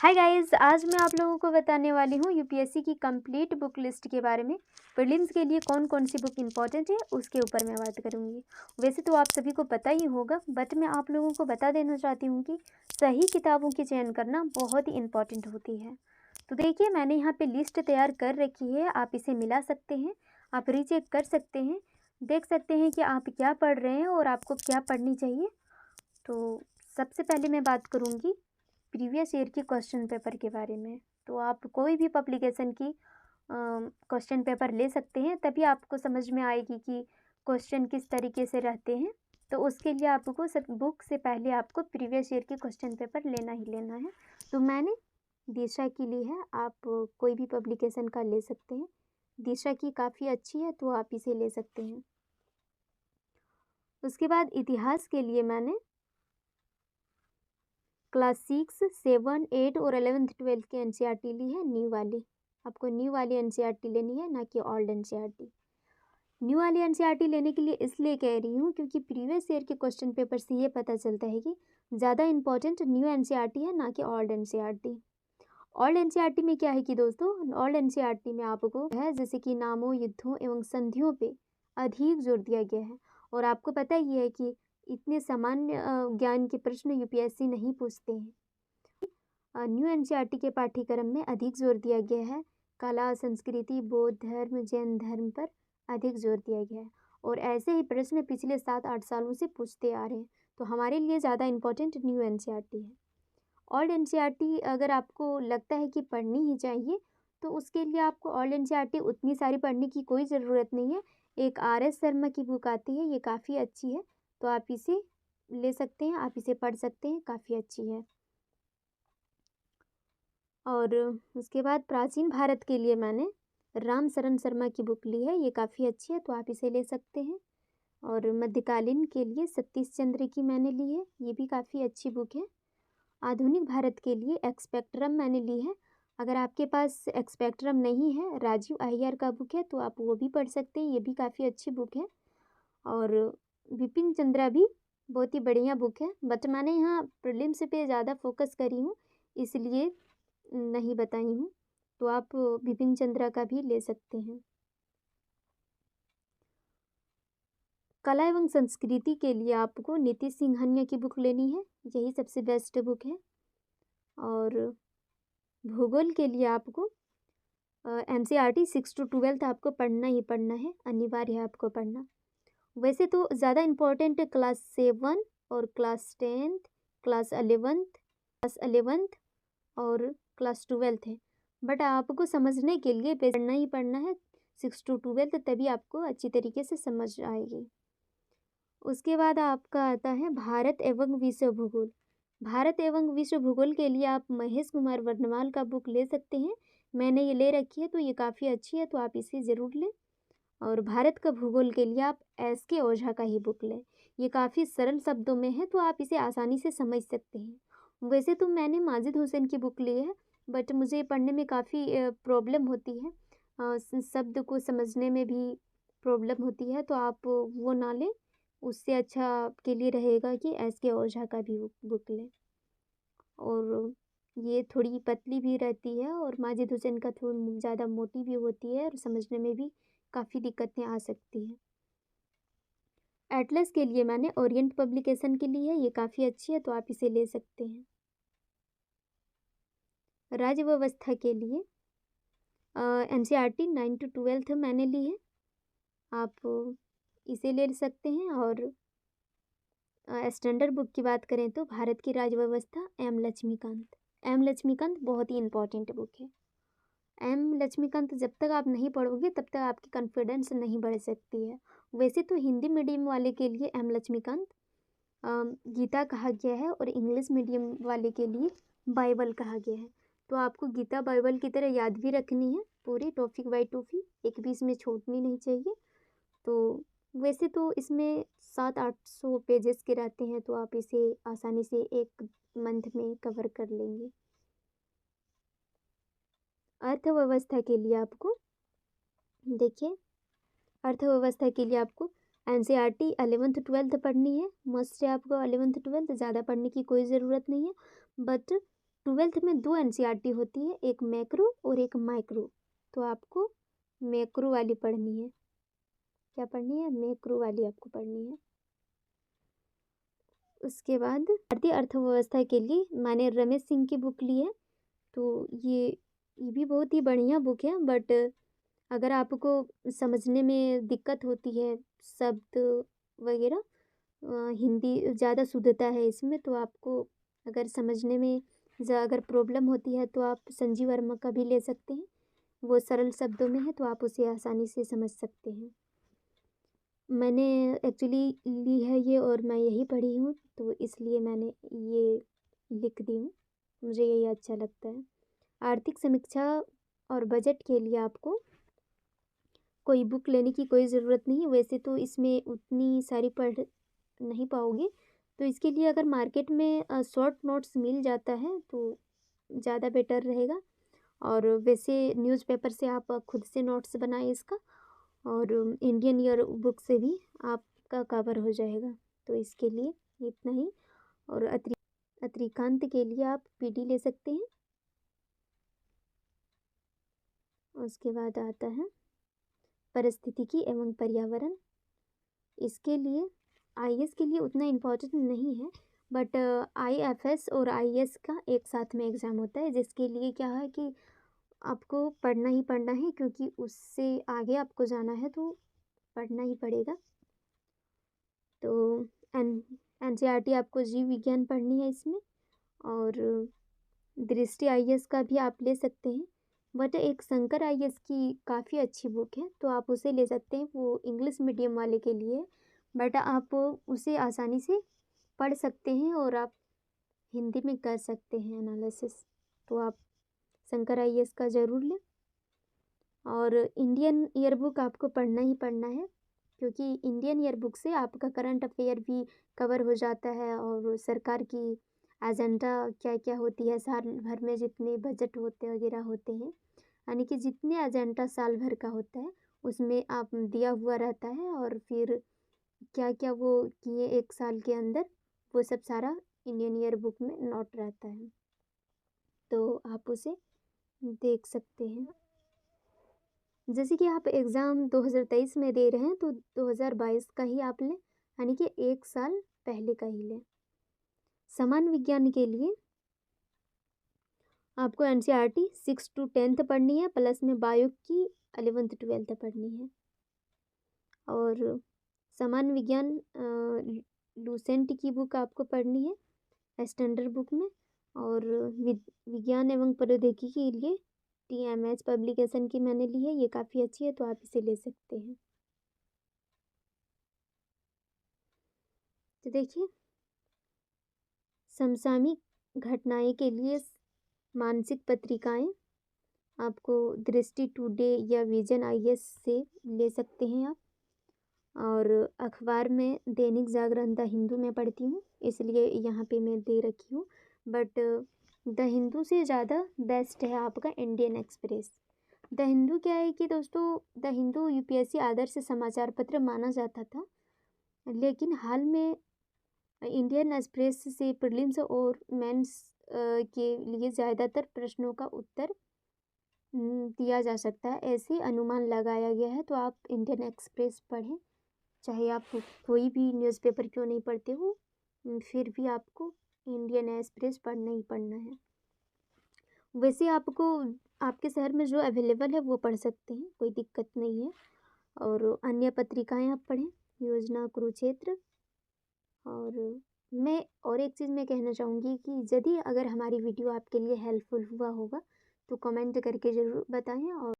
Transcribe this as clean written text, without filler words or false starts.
Hi guys, आज मैं आप लोगों को बताने वाली हूँ यूपीएससी की कंप्लीट बुक लिस्ट के बारे में। प्रीलिम्स के लिए कौन कौन सी बुक इंपॉर्टेंट है उसके ऊपर मैं बात करूँगी। वैसे तो आप सभी को पता ही होगा, बट मैं आप लोगों को बता देना चाहती हूँ कि सही किताबों की चयन करना बहुत ही इम्पॉर्टेंट होती है। तो देखिए, मैंने यहाँ पे लिस्ट तैयार कर रखी है, आप इसे मिला सकते हैं, आप रीचेक कर सकते हैं, देख सकते हैं कि आप क्या पढ़ रहे हैं और आपको क्या पढ़नी चाहिए। तो सबसे पहले मैं बात करूँगी प्रीवियस ईयर के क्वेश्चन पेपर के बारे में। तो आप कोई भी पब्लिकेशन की क्वेश्चन पेपर ले सकते हैं, तभी आपको समझ में आएगी कि क्वेश्चन किस तरीके से रहते हैं। तो उसके लिए आपको सब बुक से पहले आपको प्रीवियस ईयर के क्वेश्चन पेपर लेना ही लेना है। तो मैंने दिशा की ली है, आप कोई भी पब्लिकेशन का ले सकते हैं। दिशा की काफ़ी अच्छी है, तो आप इसे ले सकते हैं। उसके बाद इतिहास के लिए मैंने क्लास 6, 7, 8 और 11th 12th की एनसीईआरटी ली है, न्यू वाली। आपको न्यू वाली एनसीईआरटी लेनी है, ना कि ओल्ड एनसीईआरटी। न्यू वाली एनसीईआरटी लेने के लिए इसलिए कह रही हूँ क्योंकि प्रीवियस ईयर के क्वेश्चन पेपर से ये पता चलता है कि ज़्यादा इंपॉर्टेंट न्यू एनसीईआरटी है, ना कि ओल्ड एनसीईआरटी। ओल्ड एनसीईआरटी में क्या है कि दोस्तों, ओल्ड एनसीईआरटी में आपको है जैसे कि नामों, युद्धों एवं संधियों पे अधिक जोर दिया गया है। और आपको पता ही है कि इतने सामान्य ज्ञान के प्रश्न यूपीएससी नहीं पूछते हैं। न्यू एनसीईआरटी के पाठ्यक्रम में अधिक जोर दिया गया है, कला, संस्कृति, बौद्ध धर्म, जैन धर्म पर अधिक जोर दिया गया है। और ऐसे ही प्रश्न पिछले 7-8 सालों से पूछते आ रहे हैं। तो हमारे लिए ज़्यादा इम्पोर्टेंट न्यू एनसीईआरटी है। ओल्ड एनसीईआरटी अगर आपको लगता है कि पढ़नी ही चाहिए, तो उसके लिए आपको ओल्ड एनसीईआरटी उतनी सारी पढ़ने की कोई ज़रूरत नहीं है। एक आर.एस. शर्मा की बुक आती है, ये काफ़ी अच्छी है, तो आप इसे ले सकते हैं, आप इसे पढ़ सकते हैं, काफ़ी अच्छी है। और उसके बाद प्राचीन भारत के लिए मैंने राम शरण शर्मा की बुक ली है, ये काफ़ी अच्छी है, तो आप इसे ले सकते हैं। और मध्यकालीन के लिए सतीश चंद्र की मैंने ली है, ये भी काफ़ी अच्छी बुक है। आधुनिक भारत के लिए एक्सपेक्ट्रम मैंने ली है। अगर आपके पास एक्सपेक्ट्रम नहीं है, राजीव अय्यर का बुक है, तो आप वो भी पढ़ सकते हैं, ये भी काफ़ी अच्छी बुक है। और विपिन चंद्रा भी बहुत ही बढ़िया बुक है, बट मैंने यहाँ प्रीलिम्स पे ज़्यादा फोकस करी हूँ, इसलिए नहीं बताई हूँ। तो आप विपिन चंद्रा का भी ले सकते हैं। कला एवं संस्कृति के लिए आपको नीतीश सिंघानिया की बुक लेनी है, यही सबसे बेस्ट बुक है। और भूगोल के लिए आपको एनसीईआरटी 6 to 12 आपको पढ़ना ही पढ़ना है, अनिवार्य है आपको पढ़ना। वैसे तो ज़्यादा इम्पोर्टेंट क्लास 7 और क्लास 10th, क्लास 11th और क्लास 12th है, बट आपको समझने के लिए पढ़ना ही पढ़ना है 6 to 12, तभी आपको अच्छी तरीके से समझ आएगी। उसके बाद आपका आता है भारत एवं विश्व भूगोल। भारत एवं विश्व भूगोल के लिए आप महेश कुमार वर्णवाल का बुक ले सकते हैं, मैंने ये ले रखी है, तो ये काफ़ी अच्छी है, तो आप इसे ज़रूर लें। और भारत का भूगोल के लिए आप एस.के. ओझा का ही बुक लें, ये काफ़ी सरल शब्दों में है, तो आप इसे आसानी से समझ सकते हैं। वैसे तो मैंने माजिद हुसैन की बुक ली है, बट मुझे पढ़ने में काफ़ी प्रॉब्लम होती है, शब्द को समझने में भी प्रॉब्लम होती है, तो आप वो ना लें। उससे अच्छा आपके लिए रहेगा कि एस.के. ओझा का भी बुक लें। और ये थोड़ी पतली भी रहती है, और माजिद हुसैन का थोड़ी ज़्यादा मोटी भी होती है, और समझने में भी काफ़ी दिक्कतें आ सकती हैं। एटलस के लिए मैंने ओरिएंट पब्लिकेशन की ली है, ये काफ़ी अच्छी है, तो आप इसे ले सकते हैं। राज्य व्यवस्था के लिए एनसीईआरटी 9 to 12 मैंने ली है, आप इसे ले सकते हैं। और स्टैंडर्ड बुक की बात करें तो भारत की राज्य व्यवस्था एम लक्ष्मीकांत बहुत ही इम्पोर्टेंट बुक है। एम लक्ष्मीकांत जब तक आप नहीं पढ़ोगे तब तक आपकी कॉन्फिडेंस नहीं बढ़ सकती है। वैसे तो हिंदी मीडियम वाले के लिए एम लक्ष्मीकांत गीता कहा गया है, और इंग्लिश मीडियम वाले के लिए बाइबल कहा गया है। तो आपको गीता बाइबल की तरह याद भी रखनी है, पूरी टॉपिक बाय टॉपिक, एक भी इसमें छूटनी नहीं चाहिए। तो वैसे तो इसमें 700-800 पेजेस के रहते हैं, तो आप इसे आसानी से एक मंथ में कवर कर लेंगे। अर्थव्यवस्था के लिए आपको देखिए, अर्थव्यवस्था के लिए आपको एनसीईआरटी 11th 12th पढ़नी है, मस्ट है आपको 11th 12th, ज़्यादा पढ़ने की कोई ज़रूरत नहीं है। बट ट्वेल्थ में 2 एनसीईआरटी होती है, एक मैक्रो और एक माइक्रो। तो आपको मैक्रो वाली पढ़नी है। क्या पढ़नी है? मैक्रो वाली आपको पढ़नी है। उसके बाद भारतीय अर्थव्यवस्था के लिए मैंने रमेश सिंह की बुक ली है। तो ये भी बहुत ही बढ़िया बुक है, बट अगर आपको समझने में दिक्कत होती है, शब्द वगैरह हिंदी ज़्यादा शुद्धता है इसमें, तो आपको अगर समझने में अगर प्रॉब्लम होती है तो आप संजीव वर्मा का भी ले सकते हैं। वो सरल शब्दों में है तो आप उसे आसानी से समझ सकते हैं। मैंने एक्चुअली ली है ये और मैं यही पढ़ी हूँ, तो इसलिए मैंने ये लिख दी हूँ। मुझे यही अच्छा लगता है। आर्थिक समीक्षा और बजट के लिए आपको कोई बुक लेने की कोई ज़रूरत नहीं है। वैसे तो इसमें उतनी सारी पढ़ नहीं पाओगे, तो इसके लिए अगर मार्केट में शॉर्ट नोट्स मिल जाता है तो ज़्यादा बेटर रहेगा। और वैसे न्यूज़पेपर से आप खुद से नोट्स बनाएं इसका, और इंडियन ईयर बुक से भी आपका कवर हो जाएगा। तो इसके लिए इतना ही। और अतिक्रांत के लिए आप पीडी ले सकते हैं। उसके बाद आता है पारिस्थितिकी एवं पर्यावरण। इसके लिए आईएएस के लिए उतना इम्पोर्टेंट नहीं है, बट आईएफएस और आईएएस का एक साथ में एग्ज़ाम होता है, जिसके लिए क्या है कि आपको पढ़ना ही पढ़ना है, क्योंकि उससे आगे आपको जाना है तो पढ़ना ही पड़ेगा। तो एनसीईआरटी आपको जीव विज्ञान पढ़नी है इसमें, और दृष्टि आईएएस का भी आप ले सकते हैं, बट एक शंकर आईएएस की काफ़ी अच्छी बुक है तो आप उसे ले सकते हैं। वो इंग्लिश मीडियम वाले के लिए, बट आप उसे आसानी से पढ़ सकते हैं और आप हिंदी में कर सकते हैं एनालिसिस। तो आप शंकर आईएएस का ज़रूर लें। और इंडियन ईयर बुक आपको पढ़ना ही पढ़ना है, क्योंकि इंडियन ईयर बुक से आपका करंट अफेयर भी कवर हो जाता है, और सरकार की एजेंडा क्या क्या होती है, साल भर में जितने बजट होते वगैरह होते हैं, यानी कि जितने एजेंडा साल भर का होता है उसमें आप दिया हुआ रहता है, और फिर क्या क्या वो किए एक साल के अंदर, वो सब सारा इंडियन ईयर बुक में नोट रहता है। तो आप उसे देख सकते हैं। जैसे कि आप एग्ज़ाम 2023 में दे रहे हैं तो 2022 का ही आप लें, यानी कि एक साल पहले का ही लें। समान विज्ञान के लिए आपको एनसीईआरटी 6 to 10th पढ़नी है, प्लस में बायो की 11th 12th पढ़नी है। और समान विज्ञान लूसेंट की बुक आपको पढ़नी है स्टैंडर्ड बुक में। और विज्ञान एवं प्रौद्योगिकी के लिए टीएमएच पब्लिकेशन की मैंने ली है, ये काफ़ी अच्छी है तो आप इसे ले सकते हैं। तो देखिए, समसामयिक घटनाएं के लिए मानसिक पत्रिकाएं आपको दृष्टि टुडे या विजन आईएएस से ले सकते हैं आप। और अखबार में दैनिक जागरण द हिंदू में पढ़ती हूँ, इसलिए यहाँ पे मैं दे रखी हूँ, बट द हिंदू से ज़्यादा बेस्ट है आपका इंडियन एक्सप्रेस। द हिंदू क्या है कि दोस्तों, द हिंदू यूपीएससी आदर्श समाचार पत्र माना जाता था, लेकिन हाल में इंडियन एक्सप्रेस से प्रीलिम्स और मेंस के लिए ज़्यादातर प्रश्नों का उत्तर दिया जा सकता है, ऐसे अनुमान लगाया गया है। तो आप इंडियन एक्सप्रेस पढ़ें, चाहे आप कोई भी न्यूज़पेपर क्यों नहीं पढ़ते हो, फिर भी आपको इंडियन एक्सप्रेस पढ़ना ही पढ़ना है। वैसे आपको आपके शहर में जो अवेलेबल है वो पढ़ सकते हैं, कोई दिक्कत नहीं है। और अन्य पत्रिकाएं आप पढ़ें, योजना, कुरुक्षेत्र। और मैं और एक चीज़ मैं कहना चाहूँगी कि यदि अगर हमारी वीडियो आपके लिए हेल्पफुल हुआ होगा तो कमेंट करके ज़रूर बताएं। और